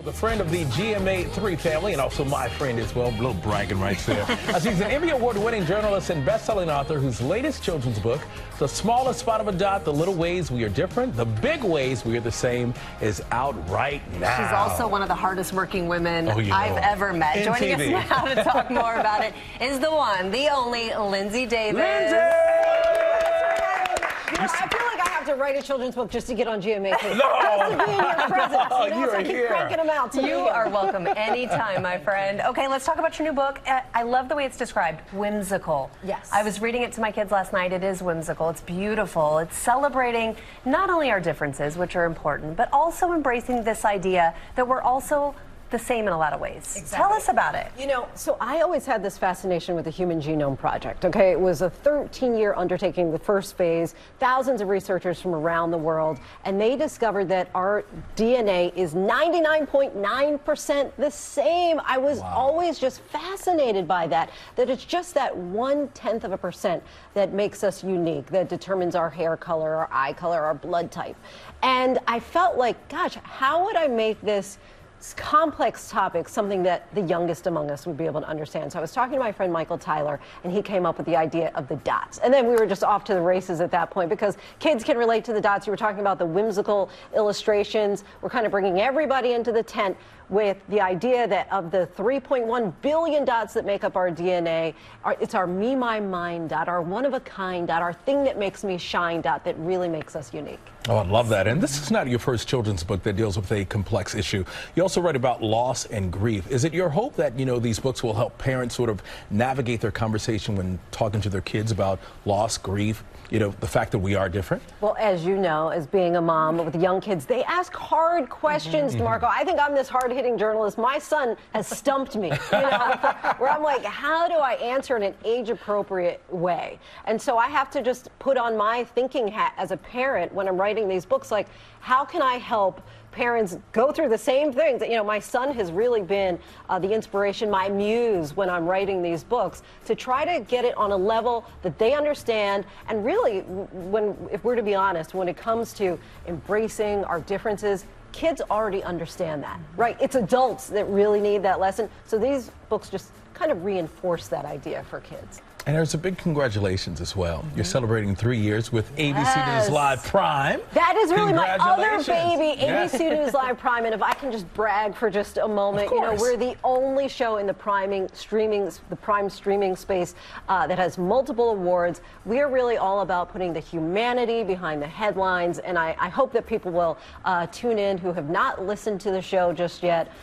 the friend of the GMA3 family and also my friend as well. A little bragging right there. She's an Emmy Award-winning journalist and best-selling author whose latest children's book, The Smallest Spot of a Dot, The Little Ways We Are Different, The Big Ways We Are the Same, is out right now. She's also one of the hardest working women I've ever met. Joining TV. us now to talk more about it is the one, the only, Linsey Davis. I feel like I have to write a children's book just to get on GMA. No. Just to be in your presence. You know, so I keep here. cranking them out. You are welcome anytime, my friend. Okay, let's talk about your new book. I love the way it's described, whimsical. Yes. I was reading it to my kids last night. It is whimsical. It's beautiful. It's celebrating not only our differences, which are important, but also embracing this idea that we're also the same in a lot of ways. Exactly. Tell us about it. You know, so I always had this fascination with the Human Genome Project, okay? It was a 13-year undertaking, the first phase, thousands of researchers from around the world, and they discovered that our DNA is 99.9% the same. I was always just fascinated by that it's just that 1/10% that makes us unique, that determines our hair color, our eye color, our blood type. And I felt like, gosh, how would I make this complex topic something that the youngest among us would be able to understand? So I was talking to my friend Michael Tyler, and he came up with the idea of the dots. And then we were just off to the races at that point because kids can relate to the dots. You were talking about the whimsical illustrations. We're kind of bringing everybody into the tent with the idea that of the 3.1 billion dots that make up our DNA, it's our me, my, mine dot, our one-of-a-kind dot, our thing that makes me shine dot that really makes us unique. Oh, I love that. And this is not your first children's book that deals with a complex issue. You also write about loss and grief. Is it your hope that, these books will help parents sort of navigate their conversation when talking to their kids about loss, grief, the fact that we are different? Well, as you know, as being a mom with young kids, they ask hard questions, DeMarco. I think I'm this hard-hitting journalist. My son has stumped me, where I'm like, how do I answer in an age-appropriate way? And so I have to just put on my thinking hat as a parent when I'm writing these books, like, how can I help parents go through the same things? My son has really been the inspiration, my muse when I'm writing these books, to try to get it on a level that they understand. And really, if we're to be honest, when it comes to embracing our differences, kids already understand that, right? It's adults that really need that lesson. So these books just kind of reinforce that idea for kids. And there's a big congratulations as well. You're celebrating 3 years with ABC News Live Prime. That is really my other Congratulations. baby, ABC News Live Prime. And if I can just brag for just a moment, we're the only show in the Prime streaming space that has multiple awards. We are really all about putting the humanity behind the headlines. And I hope that people will tune in who have not listened to the show just yet.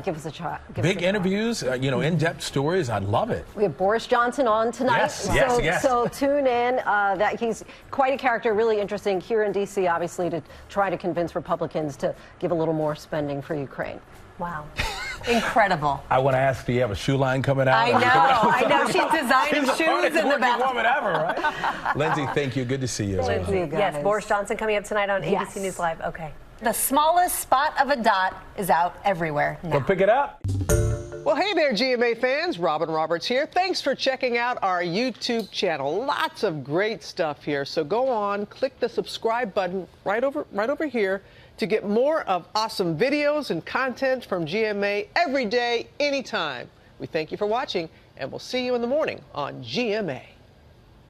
Give us a try. Big interviews, in-depth stories. I love it. We have Boris Johnson on tonight. Yes. So tune in. That he's quite a character, really interesting here in D.C., obviously, to try to convince Republicans to give a little more spending for Ukraine. Wow. Incredible. I want to ask, do you have a shoe line coming out? I know. She's designing She's shoes in the back. woman ever, right? Linsey, thank you. Good to see you. Linsey, Yes, Boris Johnson coming up tonight on Yes. ABC News Live. Okay. The smallest spot of a dot is out everywhere now. Go pick it up. Well, hey there, GMA fans. Robin Roberts here. Thanks for checking out our YouTube channel. Lots of great stuff here. So go on, click the subscribe button right over here to get more of awesome videos and content from GMA every day, anytime. We thank you for watching, and we'll see you in the morning on GMA.